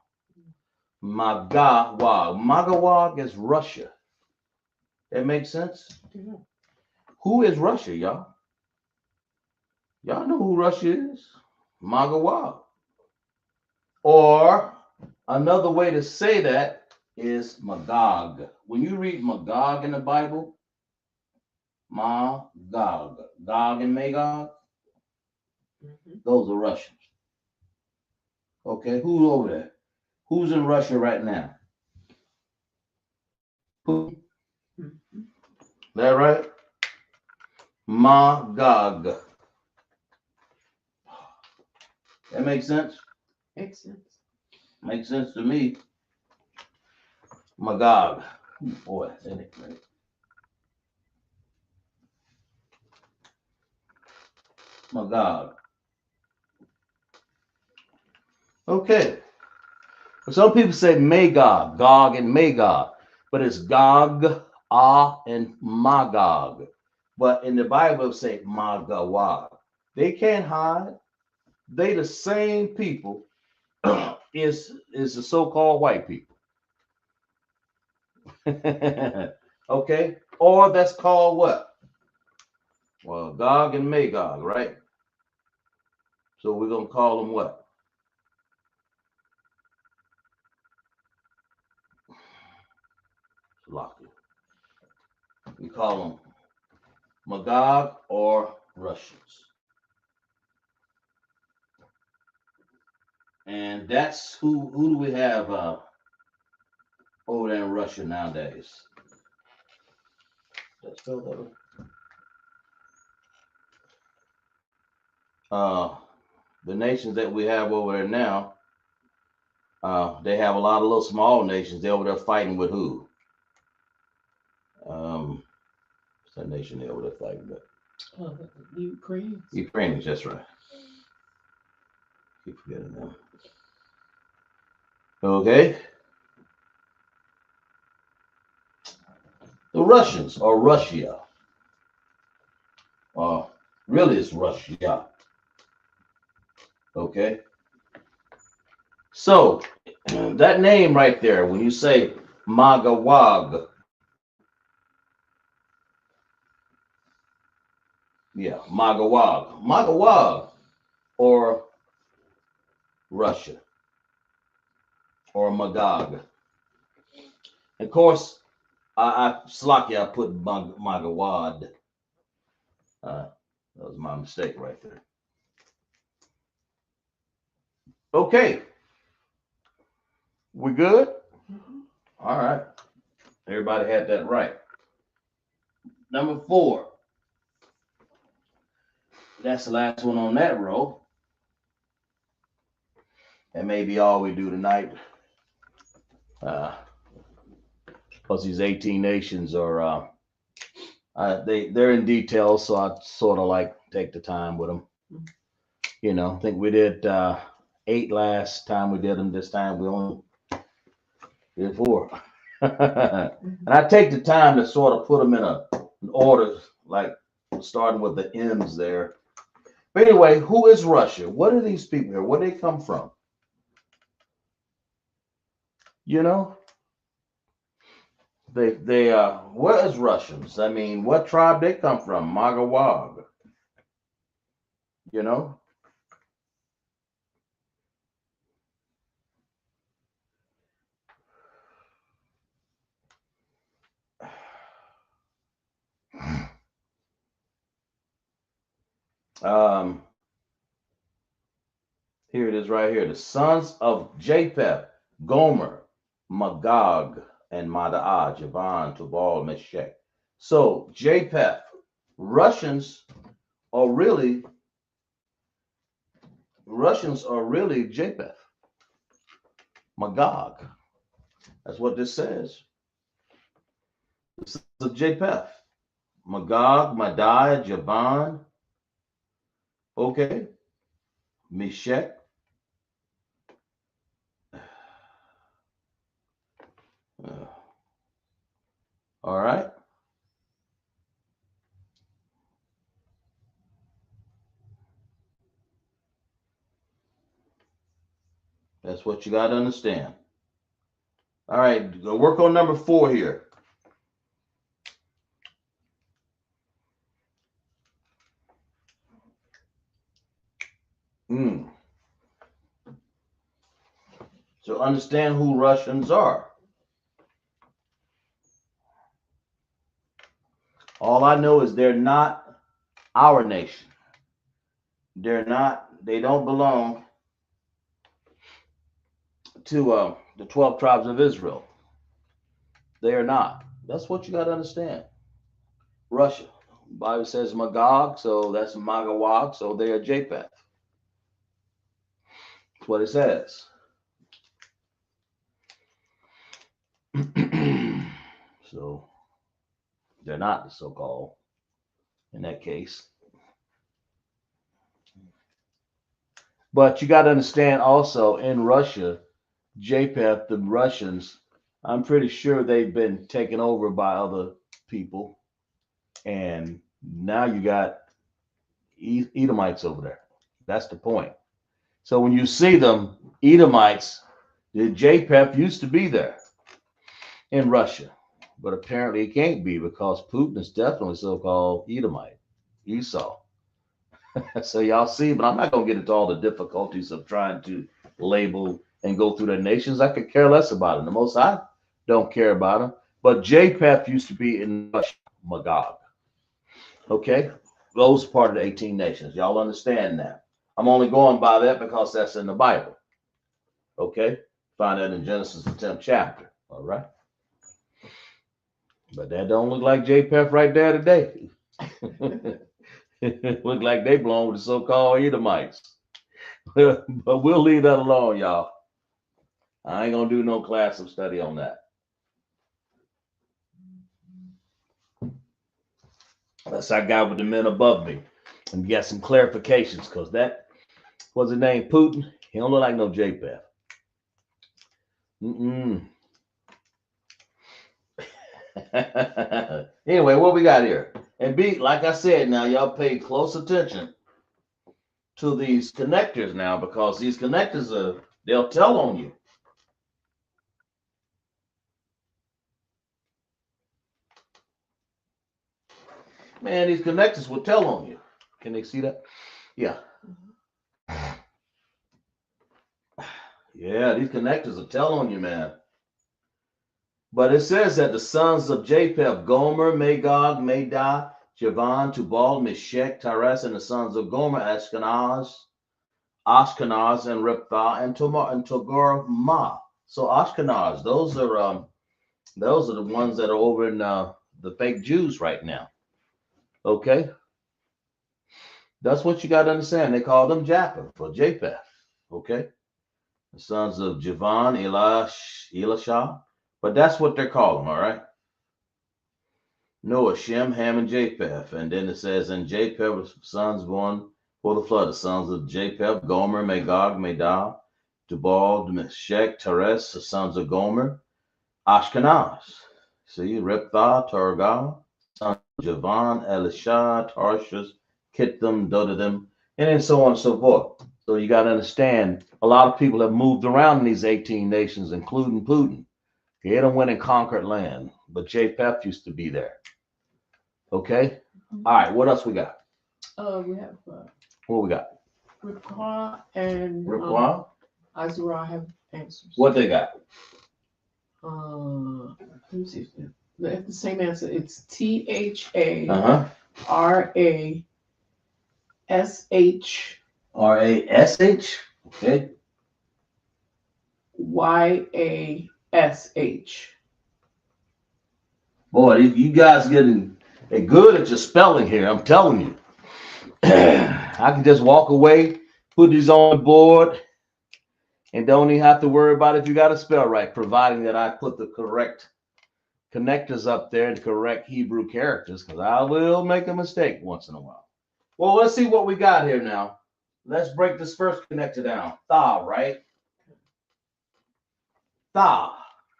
Magawag. Magawag is Russia. That makes sense? Yeah. Who is Russia, y'all? Y'all know who Russia is? Magawag. Or another way to say that is Magog. When you read Magog in the Bible, Magog, Gog and Magog, those are Russians. Okay, who's over there? Who's in Russia right now? Who? That right? Magog. That makes sense? Makes sense. Makes sense to me. Magog. Boy, isn't it great? Magog. Okay. Some people say Magog, Gog and Magog, but it's Gog, and Magog. But in the Bible, it say Magawag. They can't hide. They the same people is the so-called white people. Okay? Or that's called what? Well, Gog and Magog, right? So we're going to call them what? We call them Magog or Russians. And that's who do we have over there in Russia nowadays? That's spell that. The nations that we have over there now, they have a lot of little small nations. They're over there fighting with who? What's that nation they over there fighting with? Ukraine. Ukrainians, that's right. Keep forgetting them. Okay. The Russians or Russia. Really, it's Russia. Okay. So that name right there, when you say Magawag. Yeah, Magawag. Magawag, or Russia, or Magog. Of course, Slocky, I put Magawad. Uh, that was my mistake right there. Okay, we good? Mhm. All right. Everybody had that right. Number 4. That's the last one on that row. That may be all we do tonight. Because these 18 nations are, they're in detail, so I sort of like take the time with them. You know, I think we did 8 last time we did them. This time we only did 4. And I take the time to sort of put them in an order, like starting with the M's there. But anyway, who is Russia? What are these people here? Where do they come from? You know, they where is Russians? I mean, what tribe they come from? Magawag. You know, um, here it is right here. The sons of Japheth, Gomer, Magog, and Madai, Javan, Tubal, Meshech. So Japheth, Russians are really Japheth, Magog. That's what this says. The sons of Japheth, Magog, Madai, Javan, okay, Meshech. Uh, all right. That's what you got to understand. All right, go work on number 4 here. Mm. So understand who Russians are. All I know is they're not our nation. They don't belong to the 12 tribes of Israel. They are not. That's what you got to understand. Russia. The Bible says Magog, so that's Magawag, so they are Japheth. That's what it says. So they're not the so called in that case. But you got to understand also in Russia, Japheth, the Russians, I'm pretty sure they've been taken over by other people. And now you got Edomites over there. That's the point. So when you see them, Edomites, the Japheth used to be there in Russia. But apparently it can't be because Putin is definitely so called Edomite, Esau. So y'all see, but I'm not going to get into all the difficulties of trying to label and go through the nations. I could care less about them. The most I don't care about them. But Japheth used to be in Russia, Magog. Okay? Those are part of the 18 nations. Y'all understand that. I'm only going by that because that's in the Bible. Okay? Find that in Genesis, the 10th chapter. All right? But that don't look like Japheth right there today. Look like they belong with the so-called Edomites. But we'll leave that alone, y'all. I ain't gonna do no class of study on that. Unless I got with the men above me and get some clarifications, because that was the name Putin. He don't look like no Japheth. Mm-mm. Anyway, what we got here? And be like I said, now y'all pay close attention to these connectors now, because these connectors they'll tell on you. Man, these connectors will tell on you. Can they see that? Yeah. Yeah, these connectors will tell on you, man. But it says that the sons of Japheth, Gomer, Magog, Madai, Javan, Tubal, Meshech, Tiras, and the sons of Gomer, Ashkenaz, and Repthah, and Togarmah. So Ashkenaz, those are the ones that are over in the fake Jews right now. Okay, that's what you got to understand. They call them Japheth or Japheth. Okay, the sons of Javan, Elisha, but that's what they're calling them. All right. Noah, Shem, Ham, and Japheth. And then it says, and Japheth's sons born for the flood, the sons of Japheth, Gomer, Magog, Madai, Tubal, Meshech, Teres, the sons of Gomer, Ashkenaz. See, Repthah, Targal, sons of Javan, Elisha, Tarshish, Kittim, Dodadim, and then so on and so forth. So you got to understand, a lot of people have moved around in these 18 nations, including Putin. He had went and conquered land, but Japheth used to be there. Okay. All right. What else we got? We have What we got? Ripkah and Ripkah? Azura have answers. What they got? Let me see. They have the same answer. It's THA RASH. RASH. Okay. YASH. Boy, you guys getting good at your spelling here. I'm telling you. I can just walk away, put these on the board, and don't even have to worry about if you got to spell right, providing that I put the correct connectors up there and correct Hebrew characters, because I will make a mistake once in a while. Well, let's see what we got here now. Let's break this first connector down. Tha, right? Tha.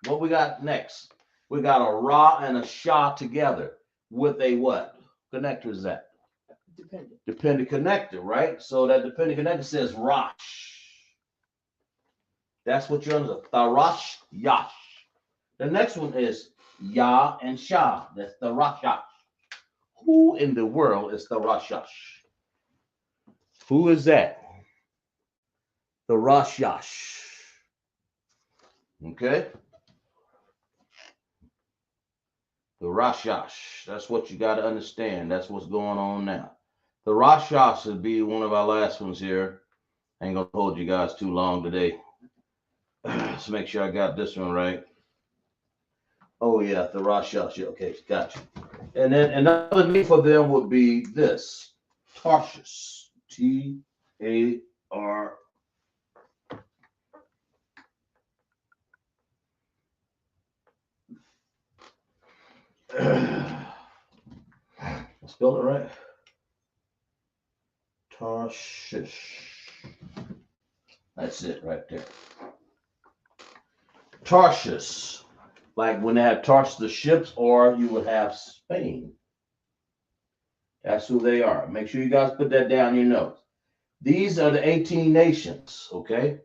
What we got next? We got a Ra and a Sha together with a what? Connector is that? Dependent connector, right? So that dependent connector says Rosh. That's what you're under. Tharash, Yash. The next one is Ya and Shah. That's the Rashash. Who in the world is the Rashash? Who is that? The Rashash. Okay? The Rashash. That's what you got to understand. That's what's going on now. The Rashash will be one of our last ones here. I ain't going to hold you guys too long today. Let's make sure I got this one right. Oh, yeah, the Rashash. Okay, gotcha. And then another name for them would be this Tarshish. T-A-R. Spell it right. Tarshish. That's it right there. Tarshish. Like when they have Tarshish the ships, or you would have Spain. That's who they are. Make sure you guys put that down in your notes. These are the 18 nations, okay?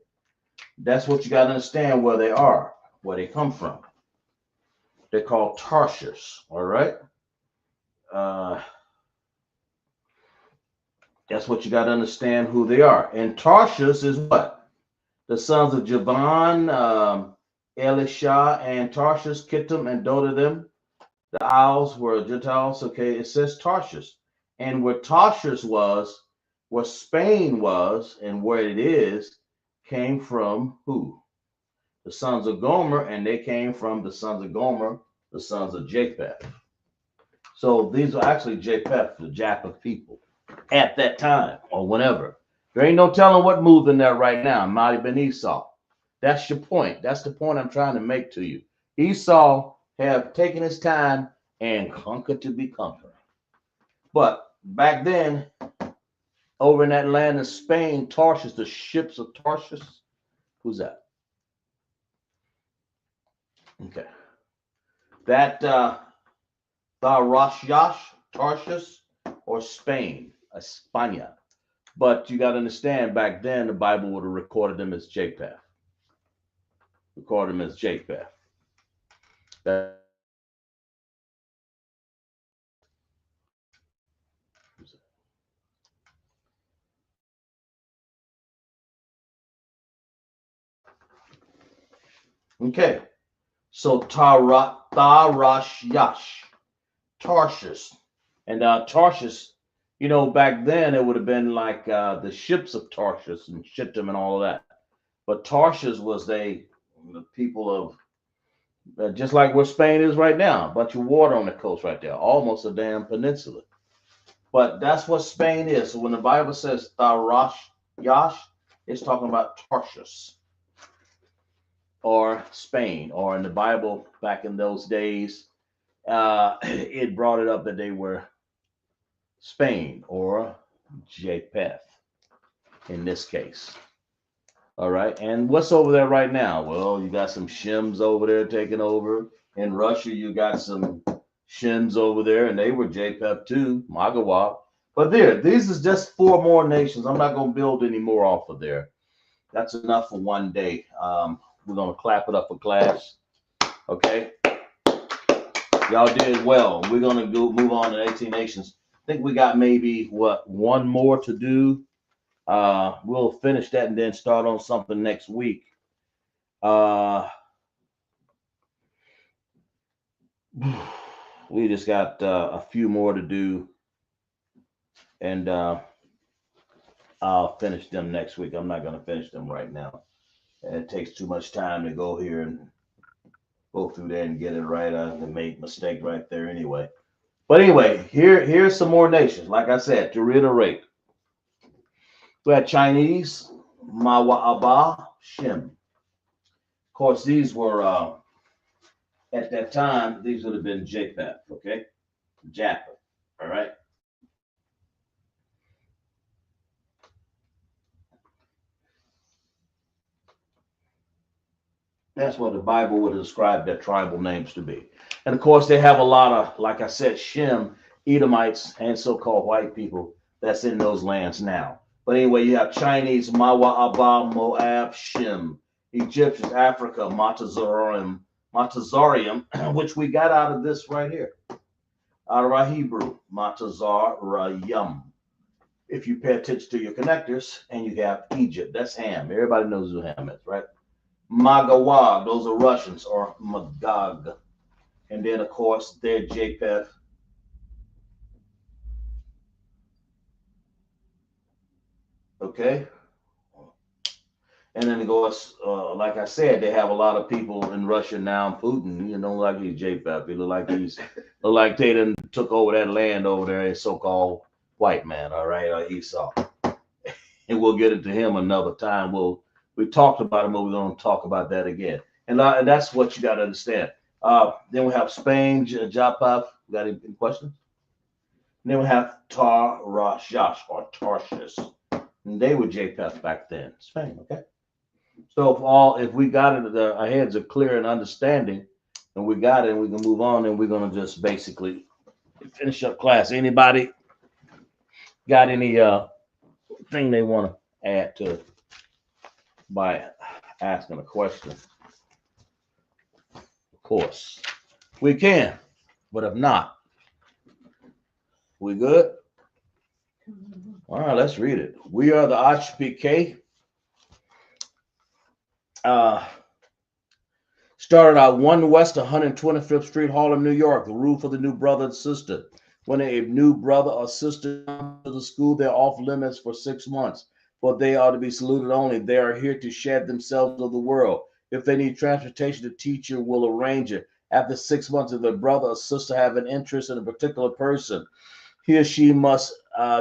That's what you got to understand where they are, where they come from. They're called Tarshish, all right? That's what you got to understand who they are. And Tarshish is what? The sons of Javan, Elisha, and Tarshish, Kittim, and Dodadim. The Isles were Gentiles. Okay, it says Tarshish. And where Tarshish was, where Spain was, and where it is, came from who? The sons of Gomer, and they came from the sons of Gomer, the sons of Japheth. So these are actually Japheth, the Japheth people, at that time or whenever. There ain't no telling what moved in there right now. Might have been Esau. That's your point. That's the point I'm trying to make to you. Esau have taken his time and conquered to be conquered. But back then, over in that land of Spain, Tarshish, the ships of Tarshish, who's that? Okay. That Rashash, Tarshish, or Spain, España. But you got to understand, back then, the Bible would have recorded them as Japheth. Recorded them as Japheth. That Okay, so Tarashash, Tarshish, and Tarshish. Back then it would have been like the ships of Tarshish and Shittim and all of that. But Tarshish was the people of just like where Spain is right now, a bunch of water on the coast right there, almost a damn peninsula. But that's what Spain is. So when the Bible says Tarash Yash, it's talking about Tarshish or Spain, or in the Bible back in those days, it brought it up that they were Spain or Japheth in this case. All right. And what's over there right now? Well, you got some shims over there taking over. In Russia, you got some shims over there, and they were Japheth too, Magawa. But these is just four more nations. I'm not going to build any more off of there. That's enough for one day. We're going to clap it up for class. Okay. Y'all did well. We're going to go move on to 18 nations. I think we got maybe, one more to do. We'll finish that and then start on something next week. We just got a few more to do, and I'll finish them next week. I'm not going to finish them right now. And it takes too much time to go here and go through there and get it right. I made a mistake right there anyway. But anyway, here's some more nations. Like I said, to reiterate, we had Chinese, Mawa'aba, Shem. Of course, these were at that time, these would have been Japheth, okay? Japheth, all right? That's what the Bible would describe their tribal names to be. And of course, they have a lot of, like I said, Shem, Edomites, and so-called white people that's in those lands now. But anyway, you have Chinese, Mawa, Abba, Moab, Shem, Egyptians, Africa, Matazarium, which we got out of this right here, out of our Hebrew, Matazarayim. If you pay attention to your connectors, and you have Egypt, that's Ham. Everybody knows who Ham is, right? Magawag, those are Russians, or Magog. And then, of course, they're Japheth. Okay. And then it goes, like I said, they have a lot of people in Russia now. Putin, like he's Japheth. He look like they done took over that land over there, a so-called white man, all right, or Esau. And we'll get into him another time. We talked about him, but we're going to talk about that again. And that's what you got to understand. Then we have Spain, Japheth. Got any questions? And then we have Tarashash or Tarshish. And they were Japheth back then. Spain, okay? So if we got it, our heads are clear and understanding, and we got it, and we can move on, and we're going to just basically finish up class. Anybody got any thing they want to add to by asking a question? Of course, we can, but if not, we good? All right, let's read it. We are the ISUPK. Started out 1 West 125th Street, Harlem, New York. The rule for the new brother and sister. When a new brother or sister comes to the school, they're off limits for 6 months, but they are to be saluted only. They are here to shed themselves of the world. If they need transportation, the teacher will arrange it. After 6 months, if the brother or sister have an interest in a particular person, he or she must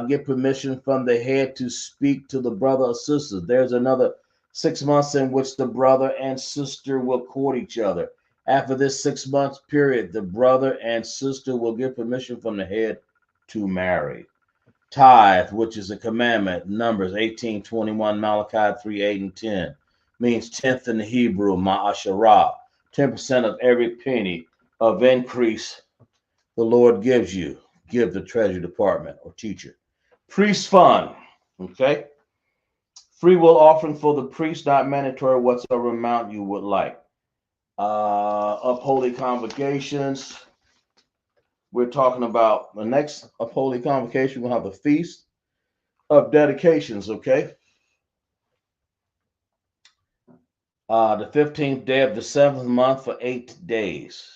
get permission from the head to speak to the brother or sister. There's another 6 months in which the brother and sister will court each other. After this 6 months period, the brother and sister will get permission from the head to marry. Tithe, which is a commandment, Numbers 18:21, Malachi 3:8 and 10, means tenth in the Hebrew, ma'asharah, 10% of every penny of increase the Lord gives you. Give the treasury department or teacher. Priest fund, okay? Free will offering for the priest, not mandatory, whatsoever amount you would like. Up holy convocations. We're talking about the next up holy convocation. We'll have the feast of dedications, okay? The 15th day of the 7th month for 8 days.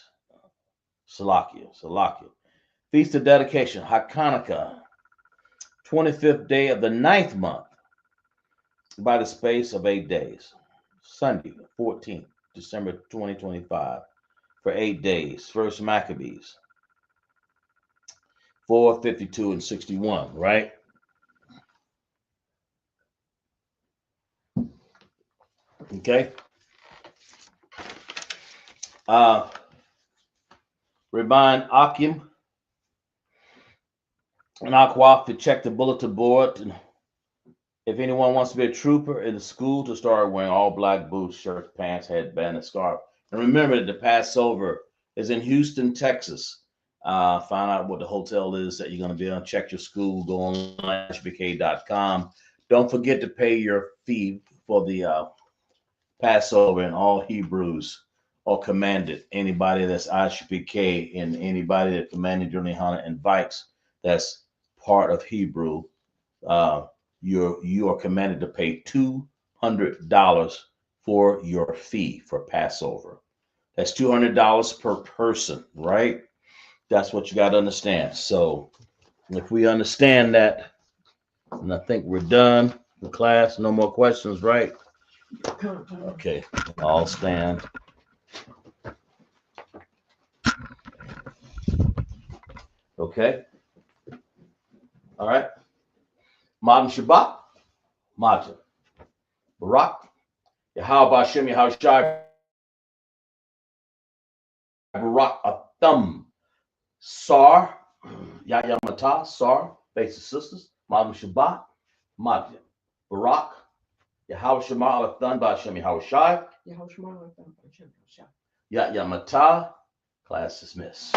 Salakia. Feast of Dedication, Hakanaka, 25th day of the 9th month by the space of 8 days. Sunday, 14th December 2025 for 8 days. First Maccabees, 4, 52, and 61, right? Okay. Remind Akim and Aquaf to check the bulletin board. And if anyone wants to be a trooper in the school, to start wearing all black boots, shirts, pants, headband, and scarf. And remember that the Passover is in Houston, Texas. Find out what the hotel is that you're going to be on. Check your school. Go online, ISUPK.com. Don't forget to pay your fee for the Passover, and all Hebrews are commanded. Anybody that's ISUPK and anybody that commanded during Yahanna invites that's part of Hebrew, you are commanded to pay $200 for your fee for Passover. That's $200 per person, right? That's what you got to understand. So if we understand that, and I think we're done with class, no more questions, right? Okay, I'll stand. Okay, all right. Modern Shabbat, Matan, Barak, Yahweh Hashem, Yahweh Shai, Barak Atham, Sar, Yayamata, Sar, basic sisters, Modern Shabbat, Matan, Barak, Yahweh Shema Alathan, Bashem, Yahweh Shai, Yayamata, class dismissed.